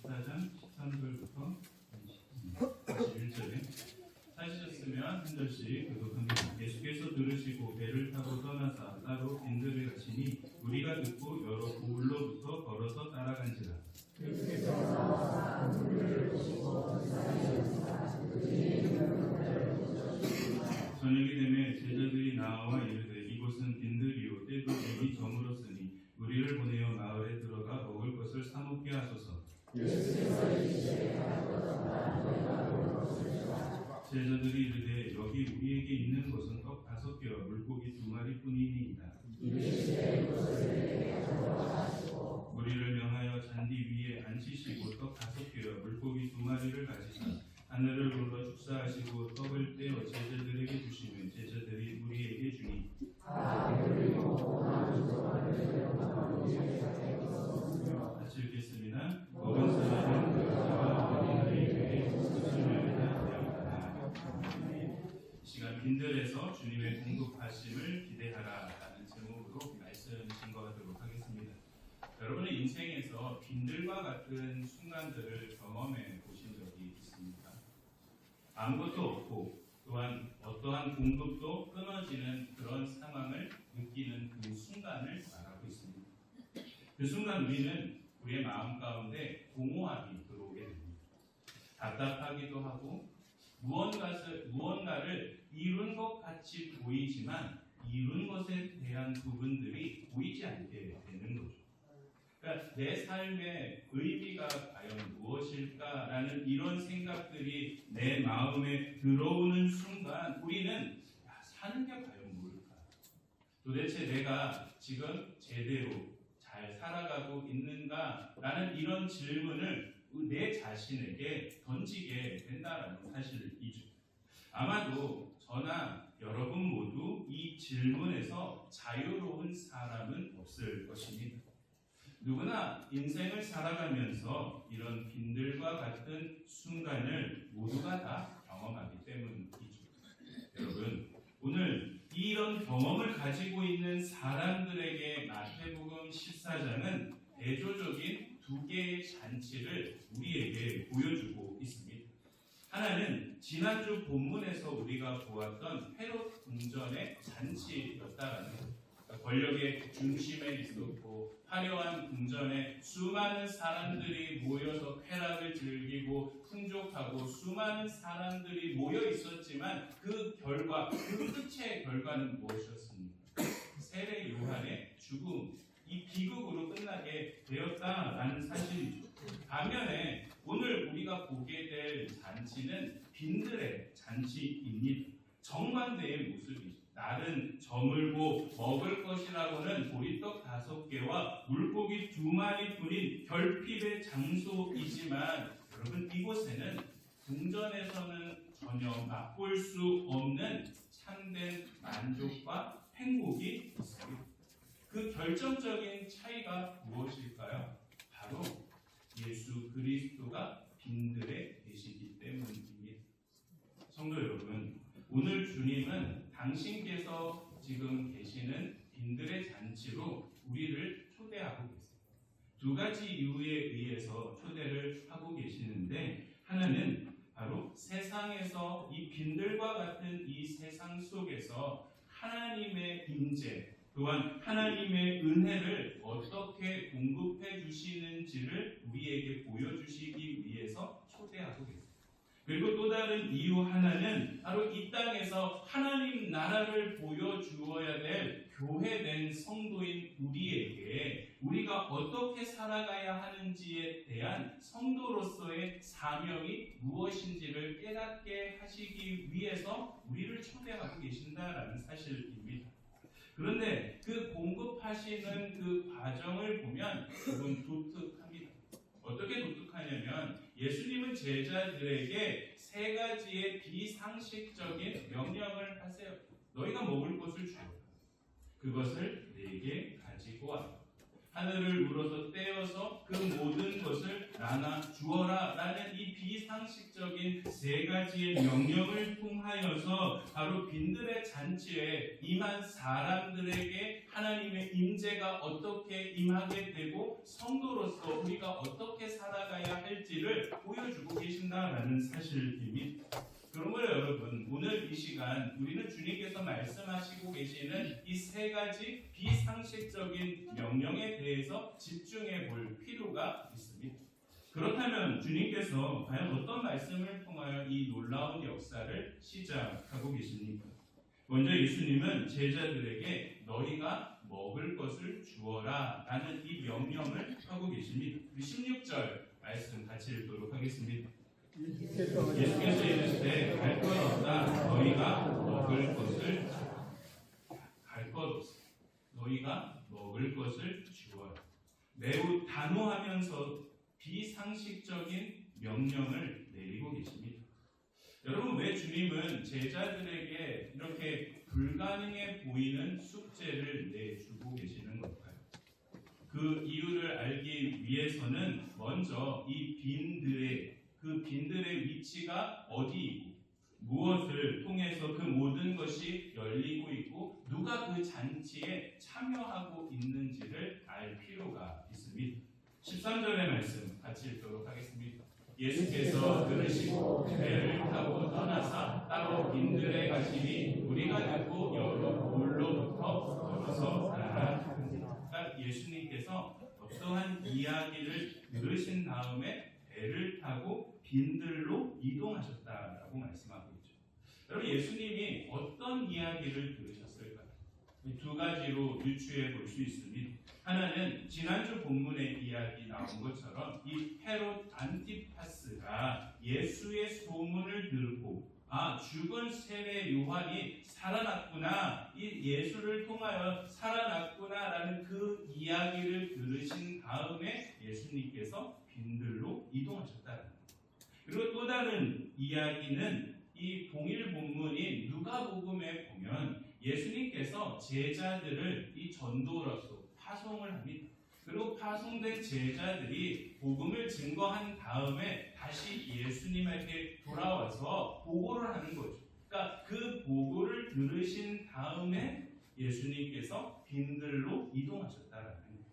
14장 13절부터 21절에 찾으셨으면 한 절씩 교독합니다. 예수께서 들으시고 배를 타고 떠나사 따로 빈들에 가시니 우리가 듣고 여러 고을로부터 걸어서 따라간지라. 저녁이 되매 제자들이 나와 이르되 이곳은 빈들이요 때도 이미 저물었으니 우리를 보내어 마을에 들어가 먹을 것을 사 먹게 하소서. 제자들이 이르되 여기 우리에게 있는 것은 떡 5개와 물고기 2마리뿐이니이다. 우리를 명하여 잔디 위에 앉히시고 떡 5개와 물고기 2마리를 가지사 하늘을 불러 축사하시고 떡을 떼어 제자들에게 주시면 제자들이 우리에게 주니 같이 읽겠습니다. 먹은 사람은 그와 어린아이에게 수수료에다 되었다. 이 시간 빈들에서 주님의 공급하심을 기대하라 라는 제목으로 말씀 증거하도록 하겠습니다. 여러분의 인생에서 빈들과 같은 순간들을 경험해 보신 적이 있습니까? 아무것도 없고 또한 어떠한 공급도 끊어지는 그런 상황을 느끼는 그 순간을 말하고 있습니다. 그 순간 우리는 우리의 마음 가운데 공허함이 들어오게 됩니다. 답답하기도 하고 무언가를 이룬 것 같이 보이지만 이룬 것에 대한 부분들이 보이지 않게 되는 거죠. 그러니까 내 삶의 의미가 과연 무엇일까라는 이런 생각들이 내 마음에 들어오는 순간 우리는 사는 게 과연 뭘까? 도대체 내가 지금 제대로 잘 살아가고 있는가라는 이런 질문을 내 자신에게 던지게 된다라는 사실이죠. 아마도 저나 여러분 모두 이 질문에서 자유로운 사람은 없을 것입니다. 누구나 인생을 살아가면서 이런 빈들과 같은 순간을 모두가 다 경험하기 때문이죠. 여러분, 오늘 이런 경험을 가지고 있는 사람들에게 마태복음 14장은 대조적인 2개의 잔치를 우리에게 보여주고 있습니다. 하나는 지난주 본문에서 우리가 보았던 헤롯 궁전의 잔치였다라는 것. 권력의 중심에 있었고 화려한 궁전에 수많은 사람들이 모여서 쾌락을 즐기고 풍족하고 수많은 사람들이 모여 있었지만 그 끝의 결과는 무엇이었습니까? 세례 요한의 죽음, 이 비극으로 끝나게 되었다라는 사실이죠. 반면에 오늘 우리가 보게 될 잔치는 빈들의 잔치입니다. 정반대의 모습이죠. 날은 저물고 먹을 것이라고는 보리떡 5개와 물고기 2마리뿐인 결핍의 장소이지만 여러분 이곳에는 궁전에서는 전혀 맛볼 수 없는 참된 만족과 행복이 있습니다. 그 결정적인 차이가 무엇일까요? 바로 예수 그리스도가 빈들에 계시기 때문입니다. 성도 여러분, 오늘 주님은 당신께서 지금 계시는 빈들의 잔치로 우리를 초대하고 계세요. 2가지 이유에 의해서 초대를 하고 계시는데 하나는 바로 세상에서 이 빈들과 같은 이 세상 속에서 하나님의 임재 또한 하나님의 은혜를 어떻게 공급해 주시는지를 우리에게 보여주시기 위해서 초대하고 계세요. 그리고 또 다른 이유 하나는 바로 이 땅에서 하나님 나라를 보여주어야 될 교회된 성도인 우리에게 우리가 어떻게 살아가야 하는지에 대한 성도로서의 사명이 무엇인지를 깨닫게 하시기 위해서 우리를 초대하고 계신다라는 사실입니다. 그런데 그 공급하시는 그 과정을 보면 조금 독특합니다. 어떻게 독특하냐면 예수님은 제자들에게 3가지의 비상식적인 명령을 하세요. 너희가 먹을 것을 주어라. 그것을 내게 가지고 와. 하늘을 물어서 떼어서 그 모든 것을 나눠 주어라 라는 이 비상식적인 3가지의 명령을 통하여서 바로 빈들의 잔치에 임한 사람들에게 하나님의 임재가 어떻게 임하게 되고 성도로서 우리가 어떻게 살아가야 할지 보여주고 계신다라는 사실입니다. 그러므로 여러분, 오늘 이 시간 우리는 주님께서 말씀하시고 계시는 이 세 가지 비상식적인 명령에 대해서 집중해 볼 필요가 있습니다. 그렇다면 주님께서 과연 어떤 말씀을 통하여 이 놀라운 역사를 시작하고 계십니까? 먼저 예수님은 제자들에게 너희가 먹을 것을 주어라 라는 이 명령을 하고 계십니다. 우리 16절 말씀 같이 읽도록 하겠습니다. 예수께서 이르시되 갈 것 없다 너희가 먹을 것을 갈 것 없어 너희가 먹을 것을 주어라. 매우 단호하면서 비상식적인 명령을 내리고 계십니다. 여러분, 왜 주님은 제자들에게 이렇게 불가능해 보이는 숙제를 내주고 계시는 걸까요? 그 이유를 알기 위해서는 먼저 이 빈들의 위치가 어디이고 무엇을 통해서 그 모든 것이 열리고 있고 누가 그 잔치에 참여하고 있는지를 알 필요가 있습니다. 13절의 말씀 같이 읽도록 하겠습니다. 예수께서 들으시고 배를 타고 떠나사 따로 빈들에 가시니 우리가 듣고 여러 돌로부터 걸어서 살아가니라. 그러니까 예수님께서 어떠한 이야기를 들으신 다음에 배를 타고 빈들로 이동하셨다라고 말씀하고 있죠. 여러분, 예수님이 어떤 이야기를 들으셨을까요? 두 가지로 유추해 볼 수 있습니다. 하나는 지난주 본문의 이야기 나온 것처럼 이 헤롯 안티파스가 예수의 소문을 듣고 죽은 세례 요한이 살아났구나, 이 예수를 통하여 살아났구나라는 그 이야기를 들으신 다음에 예수님께서 빈들로 이동하셨다는 겁니다. 그리고 또 다른 이야기는 이 동일 본문인 누가복음에 보면 예수님께서 제자들을 이 전도로서 파송을 합니다. 그리고 파송된 제자들이 복음을 증거한 다음에 다시 예수님에게 돌아와서 보고를 하는 거죠. 그러니까 그 보고를 들으신 다음에 예수님께서 빈들로 이동하셨다라는 거예요.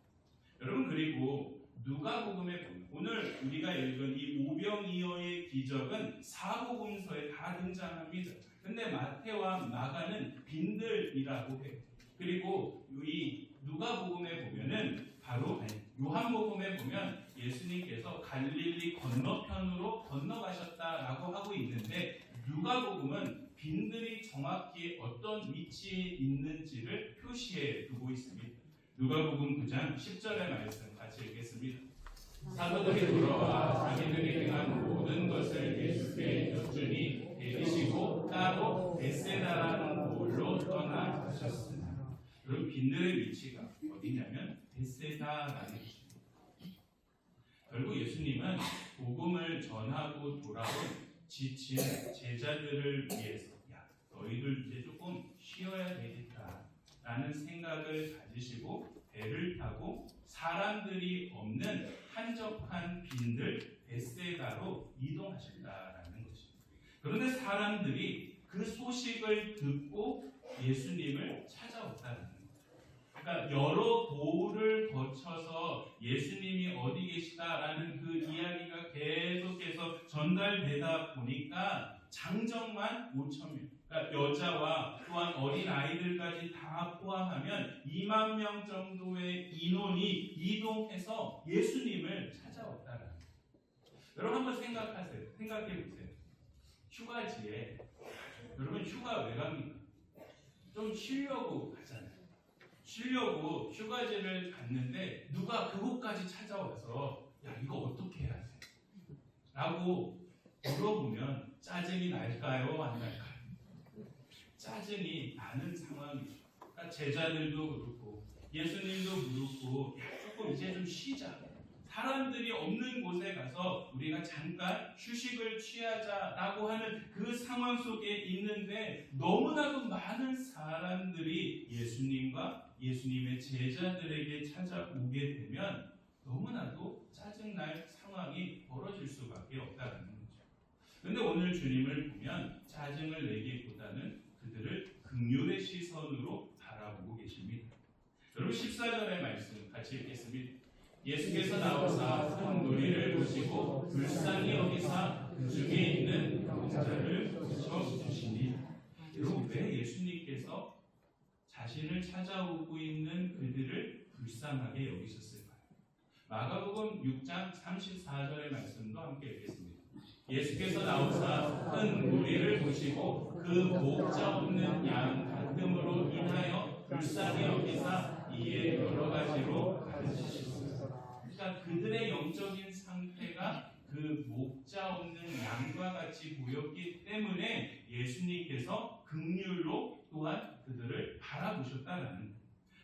여러분, 그리고 누가복음에 보면 오늘 우리가 읽은 이 오병이어의 기적은 사복음서에 다 등장합니다. 근데 마태와 마가는 빈들이라고 해요. 그리고 이 누가복음에 보면은 요한복음에 보면 예수님께서 갈릴리 건너편으로 건너가셨다라고 하고 있는데 누가복음은 빈들이 정확히 어떤 위치에 있는지를 표시해 두고 있습니다. 누가복음 9장 10절의 말씀 같이 읽겠습니다. 사도들이 돌아와 자기들이 행한 모든 것을 예수께 여쭈니 데리시고 따로 베세다라는 곳으로 떠나가셨습니다. 여러분, 빈들의 위치가 어디냐면 베세다라는 곳입니다. 결국 예수님은 복음을 전하고 돌아온 지친 제자들을 위해서 너희들 이제 조금 쉬어야 되겠다라는 생각을 가지시고 배를 타고 사람들이 없는 한적한 빈들 베세다로 이동하셨다라는 것입니다. 그런데 사람들이 그 소식을 듣고 예수님을 찾아왔다는 거예요. 그러니까 여러 도를 거쳐서 예수님이 어디 계시다라는 그 이야기가 계속해서 전달되다 보니까 장정만 5,000명, 그러니까 여자와 또한 어린 아이들까지 다 포함하면 2만 명 정도의 인원이 이동해서 예수님을 찾아왔다는 거예요. 여러분, 한번 생각해 보세요. 휴가지에 여러분 휴가 왜 갑니까? 좀 쉬려고 가잖아요. 쉬려고 휴가지를 갔는데 누가 그곳까지 찾아와서 이거 어떻게 해야 돼? 라고 물어보면 짜증이 날까요? 안 날까요? 짜증이 나는 상황이죠. 그러니까 제자들도 그렇고 예수님도 그렇고 조금 이제 좀 쉬자. 사람들이 없는 곳에 가서 우리가 잠깐 휴식을 취하자라고 하는 그 상황 속에 있는데 너무나도 많은 사람들이 예수님과 예수님의 제자들에게 찾아오게 되면 너무나도 짜증날 상황이 벌어질 수밖에 없다는 거죠. 그런데 오늘 주님을 보면 짜증을 내기보다는 그들을 긍휼의 시선으로 바라보고 계십니다. 여러분, 14절의 말씀 같이 읽겠습니다. 예수께서 나오사 큰 무리를 보시고 불쌍히 여기사 그 중에 있는 병자를 고쳐주시니. 여러분, 왜 예수님께서 자신을 찾아오고 있는 그들을 불쌍하게 여기셨을까요? 마가복음 6장 34절의 말씀도 함께 읽겠습니다. 예수께서 나오사 큰 무리를 보시고 그 목자 없는 양 같음으로 인하여 불쌍히 여기사 이에 여러 가지로 가르치셨습니다. 그러니까 그들의 영적인 상태가 그 목자 없는 양과 같이 보였기 때문에 예수님께서 긍휼로 또한 그들을 바라보셨다라는 거예요.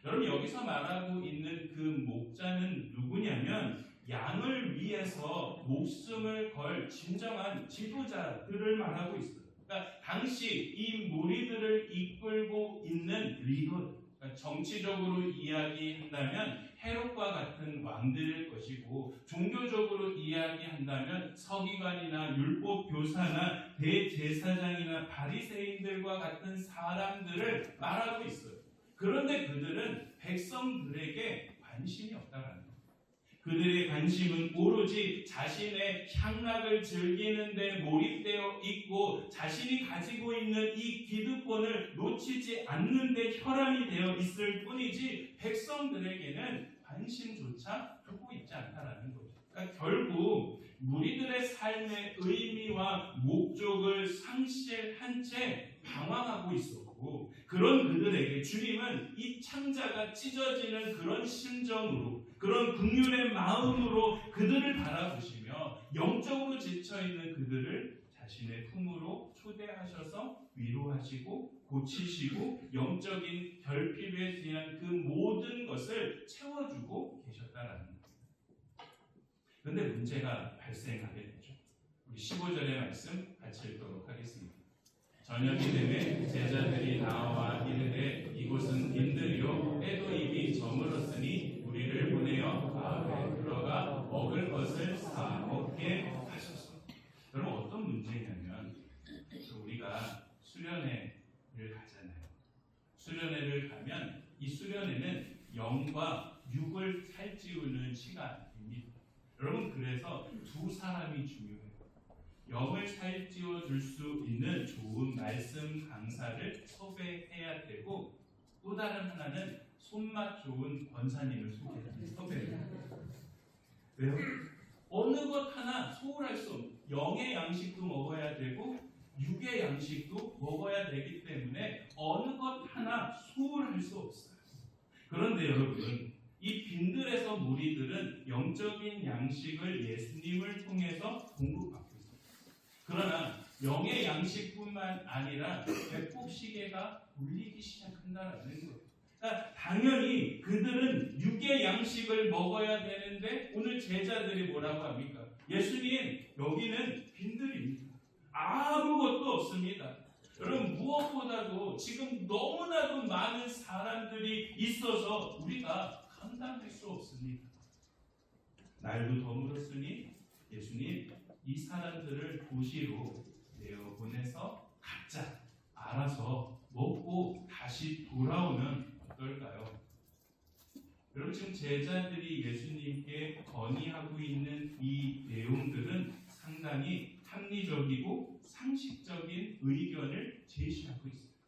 여러분, 여기서 말하고 있는 그 목자는 누구냐면 양을 위해서 목숨을 걸 진정한 지도자들을 말하고 있어요. 그러니까 당시 이 무리들을 이끌고 있는 리더, 그러니까 정치적으로 이야기한다면 헤롯과 같은 왕들일 것이고, 종교적으로 이야기한다면 서기관이나 율법 교사나 대제사장이나 바리새인들과 같은 사람들을 말하고 있어요. 그런데 그들은 백성들에게 관심이 없다라는 거예요. 그들의 관심은 오로지 자신의 향락을 즐기는 데 몰입되어 있고 자신이 가지고 있는 이 기득권을 놓치지 않는 데 혈안이 되어 있을 뿐이지 백성들에게는 관심조차 두고 있지 않다라는 거죠. 그러니까 결국 무리들의 삶의 의미와 목적을 상실한 채 방황하고 있었고, 그런 그들에게 주님은 이 창자가 찢어지는 그런 심정으로, 그런 긍휼의 마음으로 그들을 바라보시며 영적으로 지쳐있는 그들을 자신의 품으로 초대하셔서 위로하시고 고치시고 영적인 결핍에 대한 그 모든 것을 채워주고 계셨다라는 거예요. 그런데 문제가 발생하게 되죠. 우리 15절의 말씀 같이 읽도록 하겠습니다. 저녁이 되매 제자들이 나와 이르되 이곳은 빈들이요 때도 이미 저물었으니 우리를 보내어 마을에 들어가 먹을 것을 사 먹게 하소서. 여러분, 어떤 문제냐면 우리가 수련회를 가잖아요. 수련회를 가면 이 수련회는 영과 육을 살찌우는 시간입니다. 여러분, 그래서 두 사람이 중요해요. 영을 살찌워 줄 수 있는 좋은 말씀 강사를 섭외해야 되고, 또 다른 하나는 손맛 좋은 권사님을 섭외해야 돼요. 왜요? 어느 것 하나 소홀할 수 없는, 영의 양식도 먹어야 되고 육의 양식도 먹어야 되기 때문에 어느 것 하나 소홀할 수 없어요. 그런데 여러분, 이 빈들에서 무리들은 영적인 양식을 예수님을 통해서 공급받고 있습니다. 그러나 영의 양식뿐만 아니라 배꼽 시계가 울리기 시작한다는 거예요. 그러니까 당연히 그들은 육의 양식을 먹어야 되는데 오늘 제자들이 뭐라고 합니까? 예수님, 여기는 빈들입니다. 아무것도 없습니다. 여러분, 무엇보다도 지금 너무나도 많은 사람들이 있어서 우리가 감당할 수 없습니다. 날도 더물었으니 예수님, 이 사람들을 도시로 내어보내서 각자 알아서 먹고 다시 돌아오면 어떨까요? 여러분, 지금 제자들이 예수님께 건의하고 있는 이 내용들은 상당히 합리적이고 상식적인 의견을 제시하고 있습니다.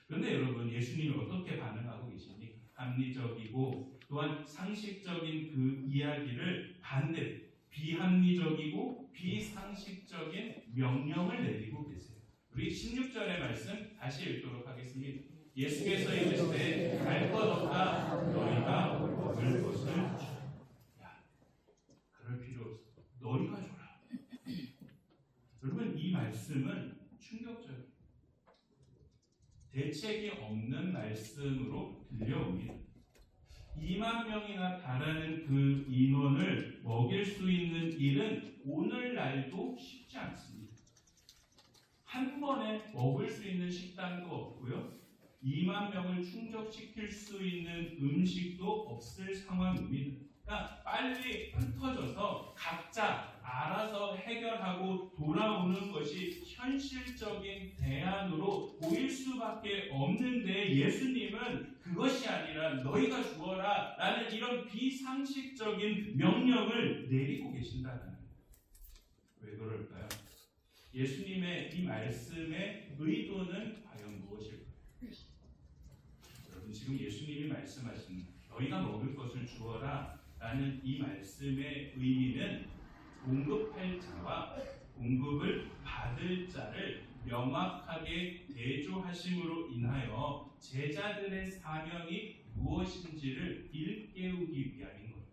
그런데 여러분, 예수님이 어떻게 반응하고 계십니까? 합리적이고 또한 상식적인 그 이야기를 반대로 비합리적이고 비상식적인 명령을 내리고 계세요. 우리 16절의 말씀 다시 읽도록 하겠습니다. 예수께서 이르시되 갈 것 없다 너희가 먹을 것을 주라. 야, 그럴 필요 없어. 너희가 줘라. 여러분, 이 말씀은 충격적이에요. 대책이 없는 말씀으로 들려옵니다. 2만 명이나 달하는 그 인원을 먹일 수 있는 일은 오늘날도 쉽지 않습니다. 한 번에 먹을 수 있는 식당도 없고요. 2만 명을 충족시킬 수 있는 음식도 없을 상황입니다. 그러니까 빨리 흩어져서 각자 알아서 해결하고 돌아오는 것이 현실적인 대안으로 보일 수밖에 없는데 예수님은 그것이 아니라 너희가 죽어라 라는 이런 비상식적인 명령을 내리고 계신다는 거예요. 왜 그럴까요? 예수님의 이 말씀의 의도는 과연 무엇일까요? 여러분 지금 예수님이 말씀하신 너희가 먹을 것을 주어라 라는 이 말씀의 의미는 공급할 자와 공급을 받을 자를 명확하게 대조하심으로 인하여 제자들의 사명이 무엇인지를 일깨우기 위함인 겁니다.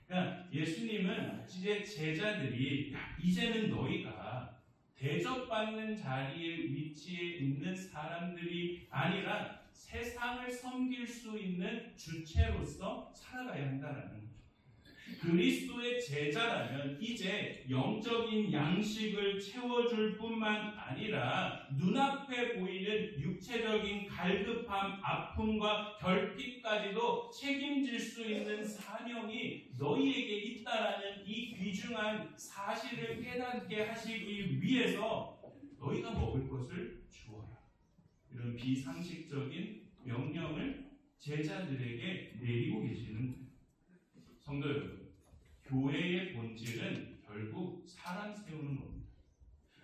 그러니까 예수님은 이제 제자들이 이제는 너희가 대접받는 자리에 위치해 있는 사람들이 아니라 세상을 섬길 수 있는 주체로서 살아가야 한다는 거죠. 그리스도의 제자라면 이제 영적인 양식을 채워줄 뿐만 아니라 눈앞에 보이는 육체적인 갈급함, 아픔과 결핍까지도 책임질 수 있는 사명이 너희에게 있다라는 이 귀중한 사실을 깨닫게 하시기 위해서 너희가 먹을 것을 주어라. 이런 비상식적인 명령을 제자들에게 내리고 계시는 거예요. 성도 여러분, 교회의 본질은 결국 사람 세우는 겁니다.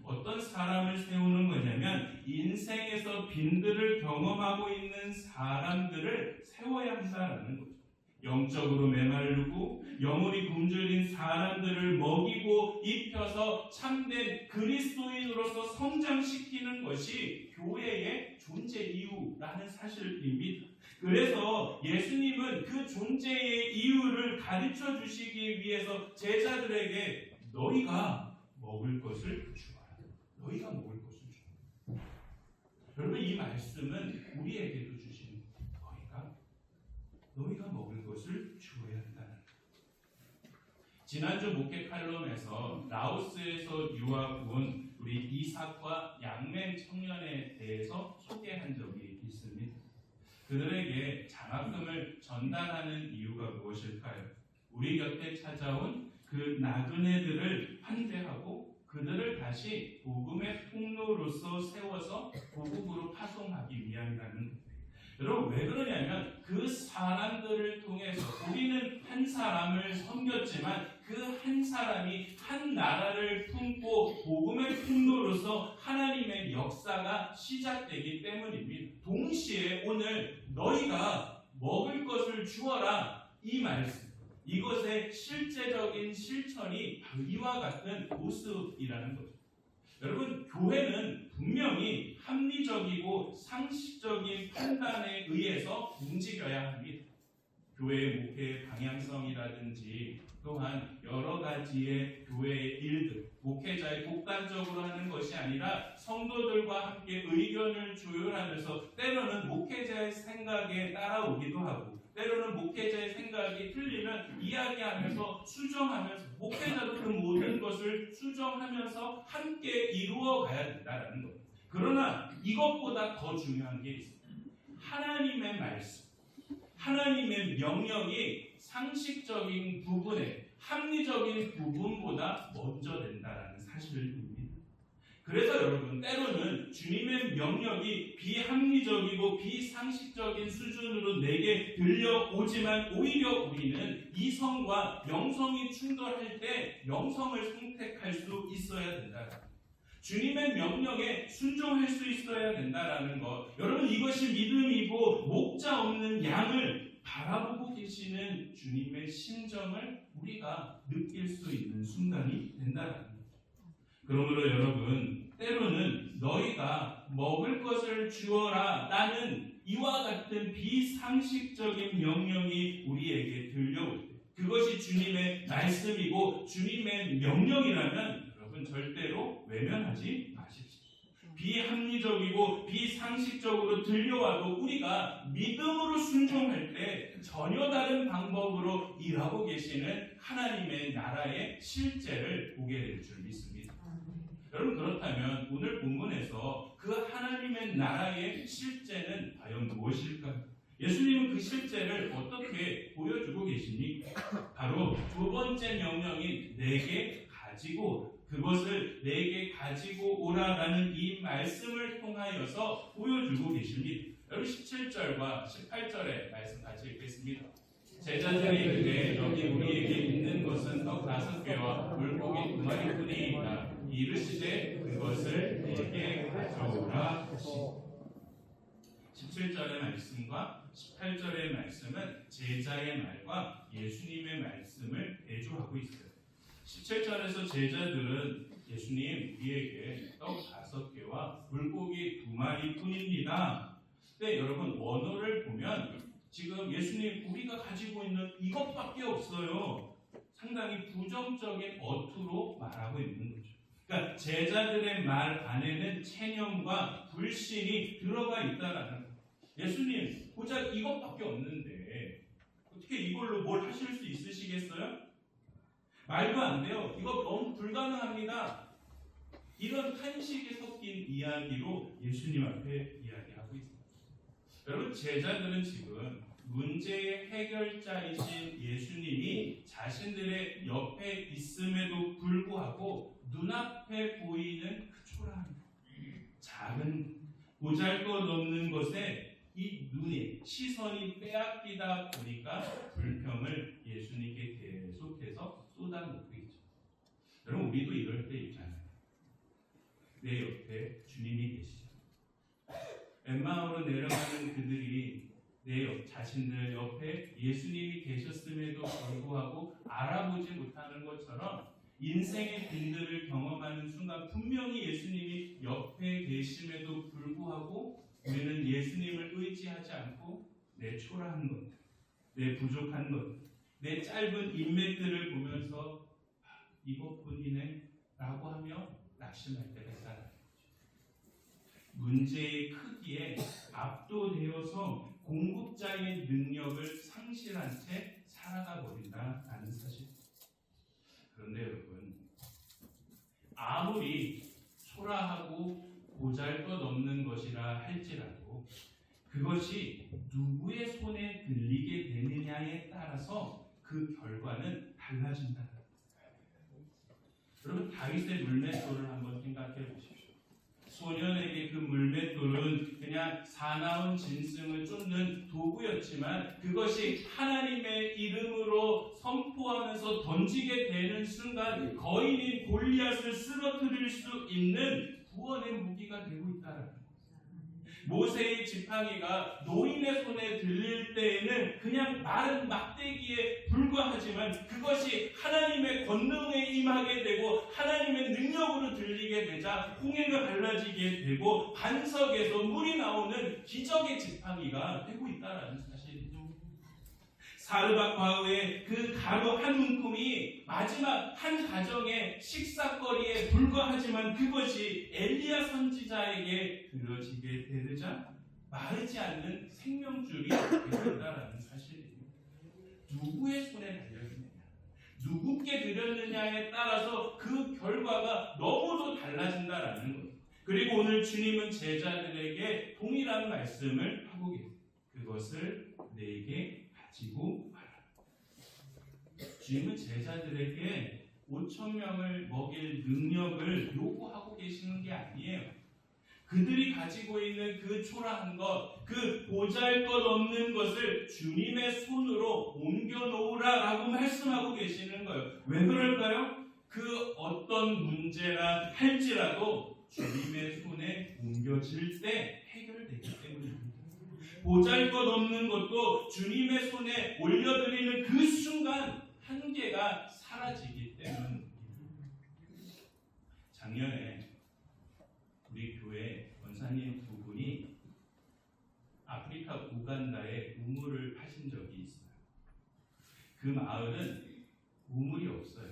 어떤 사람을 세우는 거냐면 인생에서 빈들을 경험하고 있는 사람들을 세워야 한다는 거죠. 영적으로 메마르고 영혼이 굶주린 사람들을 먹이고 입혀서 참된 그리스도인으로서 성장시키는 것이 교회의 존재 이유라는 사실입니다. 그래서 예수님은 그 존재의 이유를 가르쳐 주시기 위해서 제자들에게 너희가 먹을 것을 주어라. 너희가 먹을 것을 주어라. 여러분 이 말씀은 우리에게도 주신 너희가 먹을 것을 주어야 한다는 거예요. 지난주 목회 칼럼에서 라오스에서 유학 온 우리 이삭과 양멘 청년에 대해서 소개한 적이 있습니다. 그들에게 장학금을 전달하는 이유가 무엇일까요? 우리 곁에 찾아온 그 나그네들을 환대하고 그들을 다시 복음의 통로로서 세워서 복음으로 파송하기 위함이라는 거예요. 여러분 왜 그러냐면 그 사람들을 통해서 우리는 한 사람을 섬겼지만 그 한 사람이 한 나라를 품고 복음의 통로로서 하나님의 역사가 시작되기 때문입니다. 동시에 오늘 너희가 먹을 것을 주어라 이 말씀, 이것의 실제적인 실천이 이와 같은 모습이라는 거죠. 여러분 교회는 분명히 합리적이고 상식적인 판단에 의해서 움직여야 합니다. 교회의 목회의 방향성이라든지 또한 여러 가지의 교회의 일들, 목회자의 독단적으로 하는 것이 아니라 성도들과 함께 의견을 조율하면서 때로는 목회자의 생각에 따라오기도 하고 때로는 목회자의 생각이 틀리면 이야기하면서 수정하면서 목회자도 그 모든 것을 수정하면서 함께 이루어 가야 된다는 거예요. 그러나 이것보다 더 중요한 게 있습니다. 하나님의 말씀, 하나님의 명령이 상식적인 부분에 합리적인 부분보다 먼저 된다는 사실입니다. 그래서 여러분 때로는 주님의 명령이 비합리적이고 비상식적인 수준으로 내게 들려오지만 오히려 우리는 이성과 영성이 충돌할 때 영성을 선택할 수 있어야 된다. 주님의 명령에 순종할 수 있어야 된다는 것. 여러분 이것이 믿음이고 목자 없는 양을 바라보고 계시는 주님의 심정을 우리가 느낄 수 있는 순간이 된다는 것. 그러므로 여러분 때로는 너희가 먹을 것을 주어라 라는 이와 같은 비상식적인 명령이 우리에게 들려올 때 그것이 주님의 말씀이고 주님의 명령이라면 여러분 절대로 외면하지 마십시오. 비합리적이고 비상식적으로 들려와도 우리가 믿음으로 순종할 때 전혀 다른 방법으로 일하고 계시는 하나님의 나라의 실제를 보게 될 줄 믿습니다. 여러분 그렇다면 오늘 본문에서 그 하나님의 나라의 실제는 과연 무엇일까요? 예수님은 그 실제를 어떻게 보여주고 계십니까? 바로 두 번째 명령인 내게 가지고 그것을 내게 가지고 오라라는 이 말씀을 통하여서 보여주고 계십니다. 여러분 17절과 18절의 말씀 같이 읽겠습니다. 제자들이 이르되 여기 우리에게 있는 것은 떡 5개와 물고기 2마리뿐이니라. 이르시되 그것을 내게 가져오라 하시니. 17절의 말씀과 18절의 말씀은 제자의 말과 예수님의 말씀을 대조하고 있어요. 17절에서 제자들은 예수님 우리에게 떡 5개와 물고기 2마리 뿐입니다. 근데 여러분 원어를 보면 지금 예수님 우리가 가지고 있는 이것밖에 없어요. 상당히 부정적인 어투로 말하고 있는 거죠. 그러니까 제자들의 말 안에는 체념과 불신이 들어가 있다라는 거예요. 예수님 고작 이것밖에 없는데 어떻게 이걸로 뭘 하실 수 있으시겠어요? 말도 안 돼요. 이거 너무 불가능합니다. 이런 탄식이 섞인 이야기로 예수님 앞에 이야기하고 있습니다. 여러분 제자들은 지금 문제의 해결자이신 예수님이 자신들의 옆에 있음에도 불구하고 눈앞에 보이는 그 초라한 작은 보잘것없는 것에 이 눈에 시선이 빼앗기다 보니까 불평을 예수님께 계속해서 쏟아놓고 있죠. 여러분 우리도 이럴 때 있잖아요. 내 옆에 주님이 계시죠. 엠마오로 내려가는 그들이 자신들 옆에 예수님이 계셨음에도 불구하고 알아보지 못하는 것처럼 인생의 빈들을 경험하는 순간 분명히 예수님이 옆에 계심에도 불구하고 우리는 예수님을 의지하지 않고 내 초라한 것, 내 부족한 것, 내 짧은 인맥들을 보면서 이것뿐이네 라고 하며 낙심할 때가 있다. 문제의 크기에 압도되어서 공급자의 능력을 상실한 채 살아가 버린다라는 사실. 그런데 여러분 아무리 초라하고 보잘것없는 것이라 할지라도 그것이 누구의 손에 들리게 되느냐에 따라서 그 결과는 달라진다. 여러분 다윗의 물맷돌을 한번 생각해 보십시오. 소년에게 그 물맷돌은 그냥 사나운 짐승을 쫓는 도구였지만 그것이 하나님의 이름으로 선포하면서 던지게 되는 순간 거인인 골리앗을 쓰러뜨릴 수 있는 구원의 무기가 되고 있다는 거예요. 모세의 지팡이가 노인의 손에 들릴 때에는 그냥 마른 막대기에 불과하지만 그것이 하나님의 권능에 임하게 되고 하나님의 능력으로 들리게 되자 홍해가 갈라지게 되고 반석에서 물이 나오는 기적의 지팡이가 되고 있다는 사실이죠. 사르밧 바위의 그 가루 한 움큼이 마지막 한 가정의 식사거리에 불과하지만 그것이 엘리야 선지자에게 들어지게 되자 마르지 않는 생명줄이 되었다는 사실입니다. 누구의 손에 달렸느냐, 누구께 드렸느냐에 따라서 그 결과가 너무도 달라진다라는 것. 그리고 오늘 주님은 제자들에게 동일한 말씀을 하고 계세요. 그것을 내게 가지고 와라. 주님은 제자들에게 5,000명을 먹일 능력을 요구하고 계시는 게 아니에요. 그들이 가지고 있는 그 초라한 것, 그 보잘것없는 것을 주님의 손으로 옮겨놓으라라고 말씀하고 계시는 거예요. 왜 그럴까요? 그 어떤 문제라 할지라도 주님의 손에 옮겨질 때 해결되기 때문입니다. 보잘것없는 것도 주님의 손에 올려드리는 그 순간 한계가 사라지기 때문입니다. 작년에 우리 교회 권사님 두 분이 아프리카 우간다에 우물을 파신 적이 있어요. 그 마을은 우물이 없어요.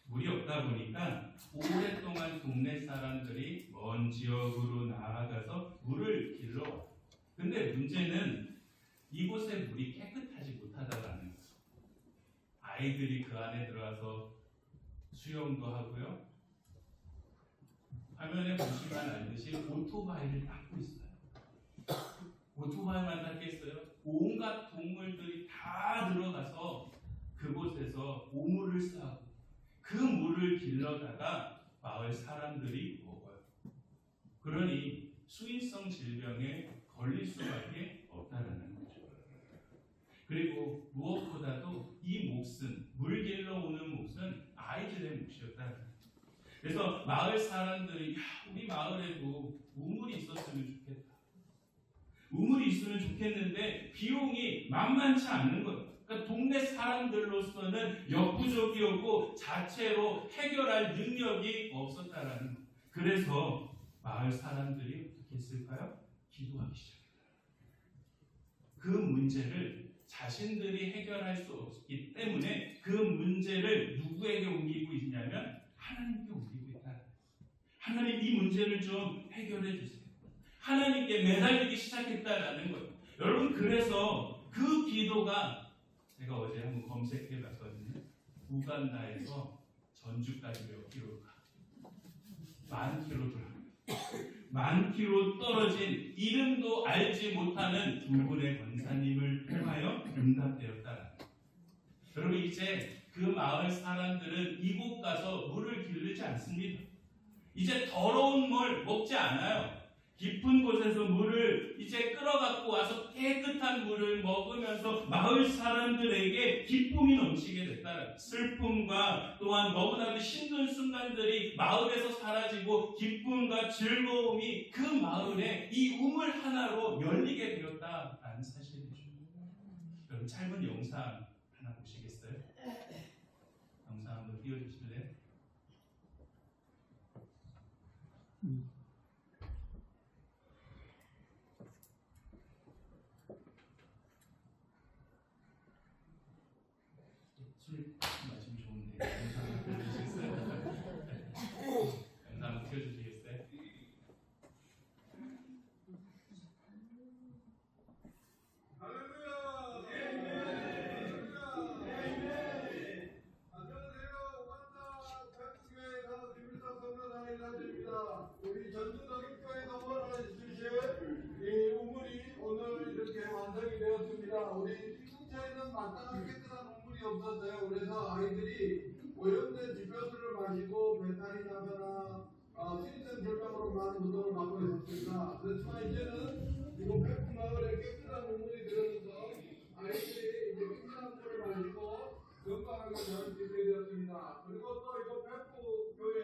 물이 없다 보니까 오랫동안 동네 사람들이 먼 지역으로 나아가서 물을 길러와요. 근데 문제는 이곳의 물이 깨끗하지 못하다라는 거예요. 아이들이 그 안에 들어가서 수영도 하고요. 화면에 보시면 알듯이 오토바이를 닦고 있어요. 오토바이만 닦겠어요? 온갖 동물들이 다 들어가서 그곳에서 오물을 쌓고 그 물을 길러다가 마을 사람들이 먹어요. 그러니 수인성 질병에 걸릴 수밖에 없다라는 거죠. 그리고 무엇보다도 이 몫은, 물 길러오는 몫은 아이들의 몫이었다. 그래서 마을 사람들이 우리 마을에도 우물이 있었으면 좋겠다. 우물이 있으면 좋겠는데 비용이 만만치 않는 거예요. 그러니까 동네 사람들로서는 역부족이었고 자체로 해결할 능력이 없었다라는 거예요. 그래서 마을 사람들이 어떻게 했을까요? 기도하기 시작했어요. 그 문제를 자신들이 해결할 수 없기 때문에 그 문제를 누구에게 옮기고 있냐면 하나님께 옮기고 있다. 하나님 이 문제를 좀 해결해 주세요. 하나님께 매달리기 시작했다라는 거예요. 여러분 그래서 그 기도가 제가 어제 한번 검색해 봤거든요. 우간다에서 전주까지 몇 킬로가? 10,000km 들어갑니다. 10,000km 떨어진 이름도 알지 못하는 두 분의 권사님을 통하여 응답되었다. 여러분 이제 그 마을 사람들은 이곳 가서 물을 기르지 않습니다. 이제 더러운 물 먹지 않아요. 깊은 곳에서 물을 이제 끌어갖고 와서 깨끗한 물을 먹으면서 마을 사람들에게 기쁨이 넘치게 됐다. 슬픔과 또한 너무나도 힘든 순간들이 마을에서 사라지고 기쁨과 즐거움이 그 마을에 이 우물 하나로 열리게 되었다라는 사실이죠. 여러분 짧은 영상 하나 보시겠어요? 영상 한번 띄워주실래요? 술 마시면 좋은데 영상 한번 띄워주시겠어요? 영상 한번 띄워주시겠어요? 우리 전주덕인교회에서 허락해주신 이 우물이 오늘 이렇게 완성이 되었습니다. 우리 풍차에는 마땅한 깨끗한 우물이 없었어요. 그래서 아이들이 오염된 집효수를 마시고 배탈이 나거나 수인성 질병으로 많은 고통을 받고 있었습니다. 그렇지만 이제는 이곳 백구 마을에 깨끗한 우물이 들어서 아이들이 이제 깨끗한 물을 마시고 건강하게 잘 지내게 되었습니다. 그리고 또 이곳 백구 교회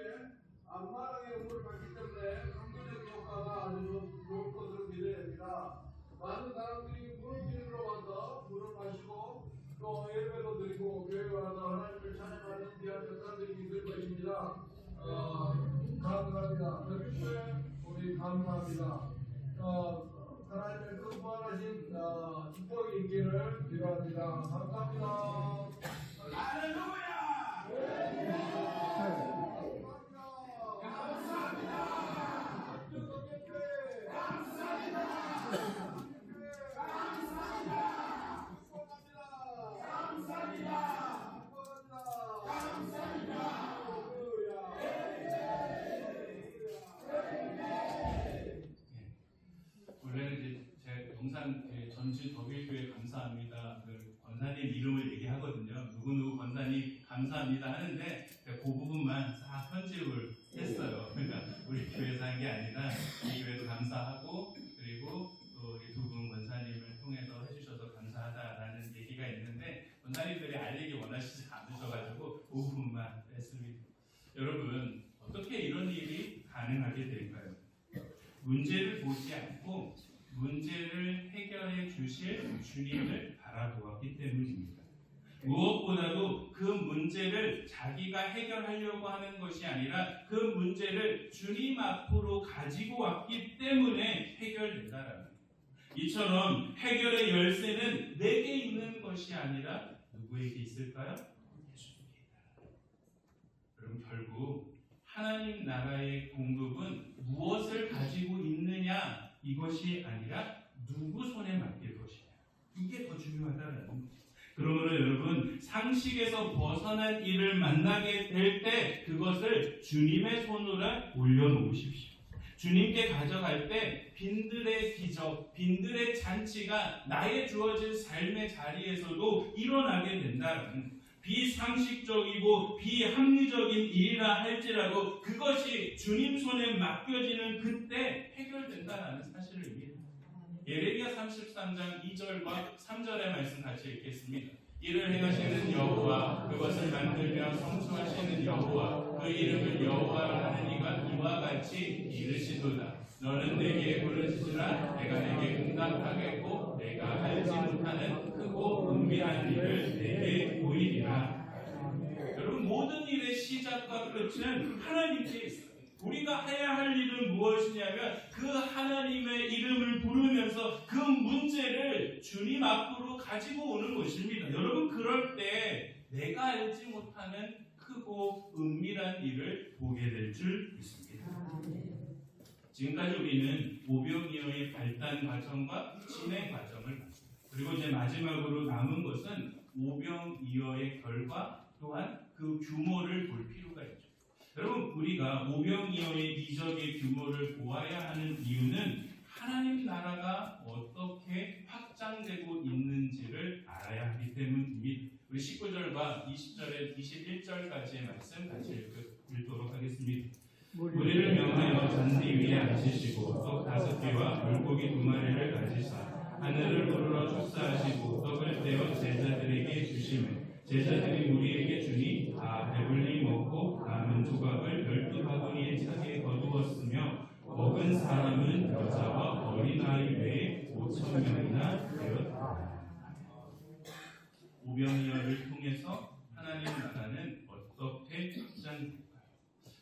앞마당에 우물을 받기 때문에 강도적 효과가 아주 좋을 것으로 기대됩니다. 많은 사람들이 물을 빌리러 와서 물을 마시고 또 예배도 드리고 교회에 와서 하나님을 찬양하는 귀한 역사들이 있을 것입니다. 감사합니다. 교회 우리 감사합니다. 하나님의 그 무한하신 축복이 있기를 기도합니다. 감사합니다. 할렐루야! 원래는 이제 제가 영상 전주 덕일교회 감사합니다. 그 권사님 이름을 얘기하거든요. 누구누구 권사님 감사합니다 하는데 제가 그 부분만 싹 편집을 했어요. 그러니까 우리 교회에서 한 게 아니라 이 교회도 감사하고 그리고 또 이 두 분 권사님을 통해서 해주셔서 감사하다라는 얘기가 있는데 권사님들이 알리기 원하시지 않으셔가지고 그 부분만 했습니다. 여러분 어떻게 이런 일이 가능하게 될까요? 문제를 보지 않고 문제를 해결해 주실 주님을 바라보았기 때문입니다. 무엇보다도 그 문제를 자기가 해결하려고 하는 것이 아니라 그 문제를 주님 앞으로 가지고 왔기 때문에 해결된다라는 거예요. 이처럼 해결의 열쇠는 내게 있는 것이 아니라 누구에게 있을까요? 예수님께 있다. 여러분 결국 하나님 나라의 공급은 무엇을 가지고 있느냐 이것이 아니라 누구 손에 맡길 것이냐 이게 더 중요하다는 거죠. 그러므로 여러분 상식에서 벗어난 일을 만나게 될 때 그것을 주님의 손으로 올려놓으십시오. 주님께 가져갈 때 빈들의 기적, 빈들의 잔치가 나의 주어진 삶의 자리에서도 일어나게 된다는, 비상식적이고 비합리적인 일이라 할지라도 그것이 주님 손에 맡겨지는 그때 해결된다는 사실을 의미합니다. 예레미야 33장 2절과 3절의 말씀 같이 읽겠습니다. 이를 행하시는 여호와, 그것을 만들며 성수하시는 여호와, 그 이름을 여호와라 하는 이가 이와 같이 이르시도다. 너는 내게 부르짖으라. 내가 내게 응답하겠고 내가 알지 못하는 크고 은밀한 일을 내게 보이리라. 여러분, 모든 일의 시작과 끝은 하나님께 있습니다. 우리가 해야 할 일은 무엇이냐면 그 하나님의 이름을 부르면서 그 문제를 주님 앞으로 가지고 오는 것입니다. 여러분, 그럴 때 내가 알지 못하는 크고 은밀한 일을 보게 될 줄 믿습니다. 지금까지 우리는 오병이어의 발단 과정과 진행 과정을 봤습니다. 그리고 이제 마지막으로 남은 것은 오병이어의 결과 또한 그 규모를 볼 필요가 있죠. 여러분, 우리가 오병이어의 이적의 규모를 보아야 하는 이유는 하나님 나라가 어떻게 확장되고 있는지를 알아야 하기 때문입니다. 우리 19절과 20절에 21절까지의 말씀 같이 읽도록 하겠습니다. 우리를 명하여 잔디 위에 앉히시고 떡 5개와 물고기 2마리를 가지사 하늘을 우러러 축사하시고 떡을 떼어 제자들에게 주시매 제자들이 우리에게 주니 다 배불리 먹고 남은 조각을 12바구니에 차게 거두었으며 먹은 사람은 여자와 어린아이 외에 5,000명이나 되었다. 오병이어를 통해서 하나님 나라는 어떻게 확장될까요?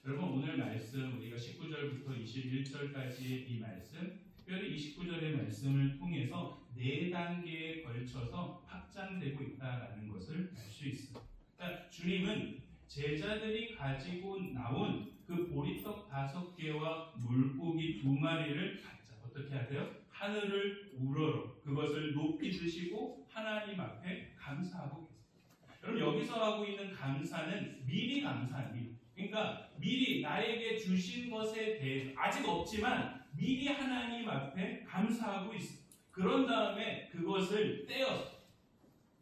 여러분, 오늘 말씀 우리가 19절부터 21절까지의 이 말씀, 특별히 29절의 말씀을 통해서 4단계에 걸쳐서 확장되고 있다는 것을 알 수 있습니다. 그러니까 주님은 제자들이 가지고 나온 그 보리떡 5개와 물고기 2마리를 각자 어떻게 하세요? 하늘을 우러러 그것을 높이 드시고 하나님 앞에 감사하고 계십니다. 여러분, 여기서 하고 있는 감사는 미리 감사합니다. 그러니까 미리 나에게 주신 것에 대해 아직 없지만 미리 하나님 앞에 감사하고 있습니다. 그런 다음에 그것을 떼어서,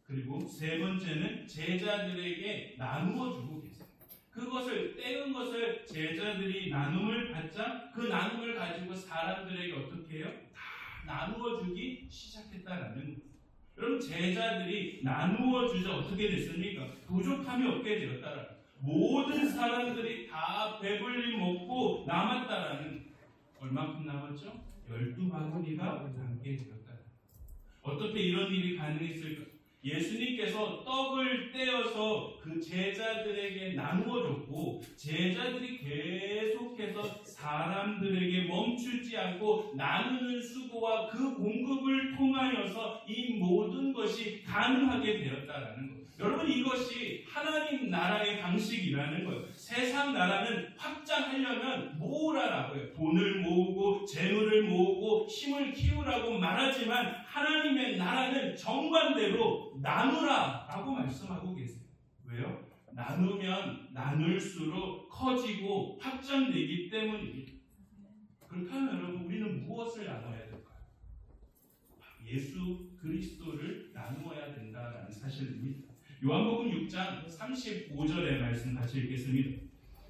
그리고 세 번째는 제자들에게 나누어 주고 계세요. 그것을 떼은 것을 제자들이 나눔을 받자 그 나눔을 가지고 사람들에게 어떻게 해요? 다 나누어 주기 시작했다라는 거예요. 여러분, 제자들이 나누어 주자 어떻게 됐습니까? 부족함이 없게 되었다라는 거예요. 모든 사람들이 다 배불리 먹고 남았다라는, 얼마큼 남았죠? 12바구니가 남게 되었다. 어떻게 이런 일이 가능했을까? 예수님께서 떡을 떼어서 그 제자들에게 나누어 줬고 제자들이 계속해서 사람들에게 멈추지 않고 나누는 수고와 그 공급을 통하여서 이 모든 것이 가능하게 되었다라는 거예요. 여러분, 이것이 하나님 나라의 방식이라는 거예요. 세상 나라는 확장하려면 모으라라고요. 돈을 모으고 재물을 모으고 힘을 키우라고 말하지만 하나님의 나라는 정반대로 나누라라고 말씀하고 계세요. 왜요? 나누면 나눌수록 커지고 확장되기 때문입니다. 그렇다면 여러분, 우리는 무엇을 나눠야 될까요? 예수 그리스도를 나누어야 된다는 사실입니다. 요한복음 6장 35절의 말씀 같이 읽겠습니다.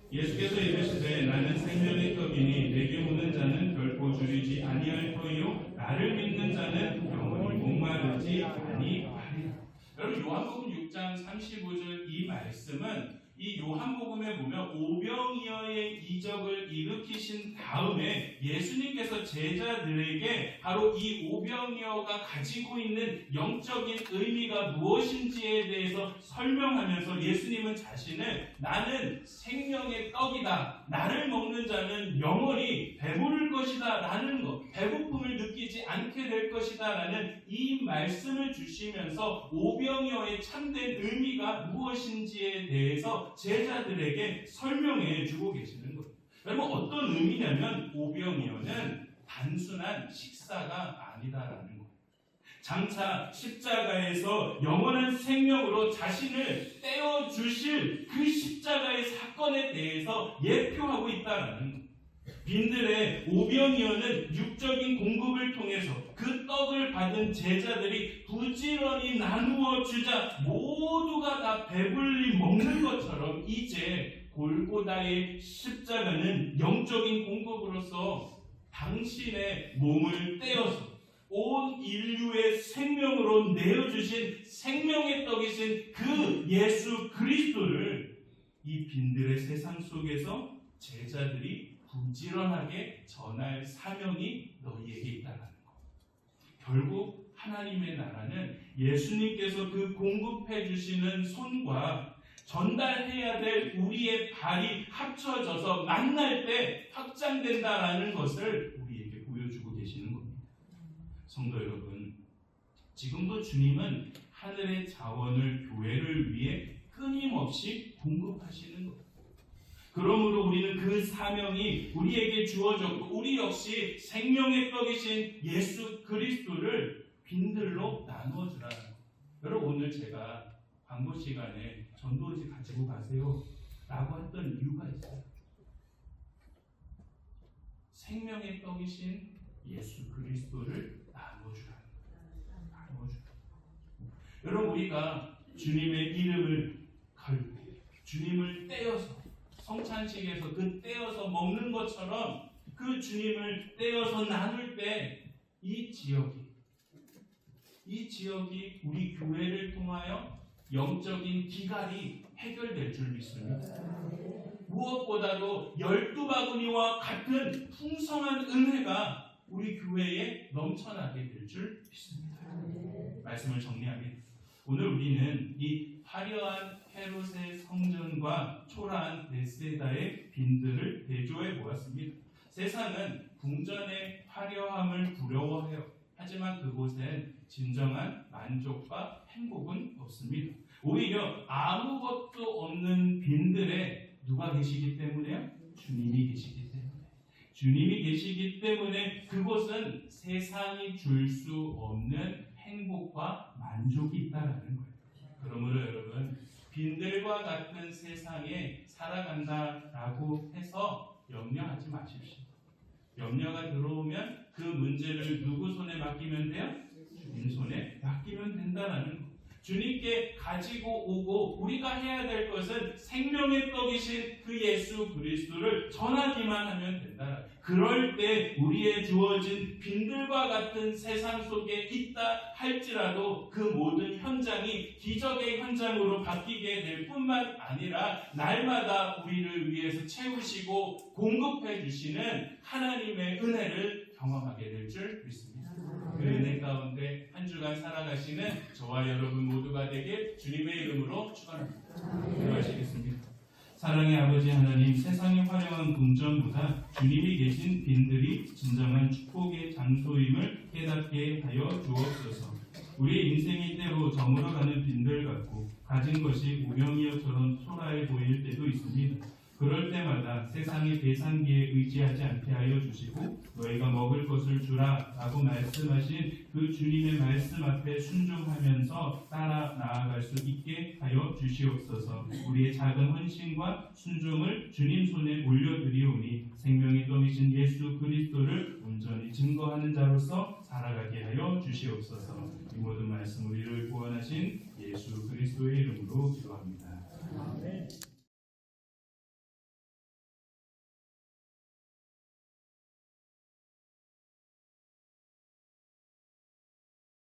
예수께서 이르시되 나는 생명의 떡이니 내게 오는 자는 결코 줄이지 아니할 터이요 나를 믿는 자는 영원히 목마르지 아니하리라. 여러분, 요한복음 6장 35절 이 말씀은 이 요한복음에 보면 오병이어의 이적을 일으키신 다음에 예수님께서 제자들에게 바로 이 오병이어가 가지고 있는 영적인 의미가 무엇인지에 대해서 설명하면서 예수님은 자신을 나는 생명의 떡이다, 나를 먹는 자는 영원히 배부를 것이다 라는 것, 배고픔을 느끼지 않게 될 것이다 라는 이 말씀을 주시면서 오병이어의 참된 의미가 무엇인지에 대해서 제자들에게 설명해 주고 계시는 거예요. 여러분, 어떤 의미냐면 오병이어는 단순한 식사가 아니다라는 거예요. 장차 십자가에서 영원한 생명으로 자신을 떼어주실 그 십자가의 사건에 대해서 예표하고 있다라는 거예요. 빈들의 오병이어는 육적인 공급을 통해서 그 떡을 받은 제자들이 부지런히 나누어 주자 모두가 다 배불리 먹는 것처럼 이제 골고다의 십자가는 영적인 공급으로서 당신의 몸을 떼어서 온 인류의 생명으로 내어주신 생명의 떡이신 그 예수 그리스도를 이 빈들의 세상 속에서 제자들이 부지런하게 전할 사명이 너희에게 있다는 것. 결국 하나님의 나라는 예수님께서 그 공급해 주시는 손과 전달해야 될 우리의 발이 합쳐져서 만날 때 확장된다라는 것을 우리에게 보여주고 계시는 겁니다. 성도 여러분, 지금도 주님은 하늘의 자원을 교회를 위해 끊임없이 공급하시는 겁니다. 그러므로 우리는 그 사명이 우리에게 주어졌고 우리 역시 생명의 떡이신 예수 그리스도를 빈들로 나누어 주라는 것. 여러분, 오늘 제가 광고 시간에 전도지 가지고 가세요 라고 했던 이유가 있어요. 생명의 떡이신 예수 그리스도를 나누어 주라는 거예요. 나누어 주라는 거예요. 여러분, 우리가 주님의 이름을 걸고 주님을 떼어서 성찬식에서 그 떼어서 먹는 것처럼 그 주님을 떼어서 나눌 때 이 지역이 우리 교회를 통하여 영적인 기갈이 해결될 줄 믿습니다. 무엇보다도 12바구니와 같은 풍성한 은혜가 우리 교회에 넘쳐나게 될 줄 믿습니다. 말씀을 정리하겠습니다. 오늘 우리는 이 화려한 헤롯의 성전과 초라한 베세다의 빈들을 대조해 보았습니다. 세상은 궁전의 화려함을 부러워해요. 하지만 그곳엔 진정한 만족과 행복은 없습니다. 오히려 아무것도 없는 빈들에 누가 계시기 때문에요? 주님이 계시기 때문에. 주님이 계시기 때문에 그곳은 세상이 줄 수 없는 행복과 만족이 있다라는 거예요. 그러므로 여러분, 빈들과 같은 세상에 살아간다라고 해서 염려하지 마십시오. 염려가 들어오면 그 문제를 누구 손에 맡기면 돼요? 주님 손에 맡기면 된다라는 거. 주님께 가지고 오고 우리가 해야 될 것은 생명의 떡이신 그 예수 그리스도를 전하기만 하면 된다. 그럴 때 우리의 주어진 빈들과 같은 세상 속에 있다 할지라도 그 모든 현장이 기적의 현장으로 바뀌게 될 뿐만 아니라 날마다 우리를 위해서 채우시고 공급해 주시는 하나님의 은혜를 경험하게 될 줄 믿습니다. 그 은혜 가운데 한 주간 살아가시는 저와 여러분 모두가 되길 주님의 이름으로 축원합니다. 기도하시겠습니다. 사랑의 아버지 하나님, 세상의 화려한 궁전보다 주님이 계신 빈들이 진정한 축복의 장소임을 깨닫게 하여 주옵소서. 우리의 인생이 때로 저물어가는 빈들 같고 가진 것이 우명이어처럼 초라해 보일 때도 있습니다. 그럴 때마다 세상의 계산기에 의지하지 않게 하여 주시고 너희가 먹을 것을 주라 라고 말씀하신 그 주님의 말씀 앞에 순종하면서 따라 나아갈 수 있게 하여 주시옵소서. 우리의 작은 헌신과 순종을 주님 손에 올려드리오니 생명의 떡이신 예수 그리스도를 온전히 증거하는 자로서 살아가게 하여 주시옵소서. 이 모든 말씀 우리를 구원하신 예수 그리스도의 이름으로 기도합니다.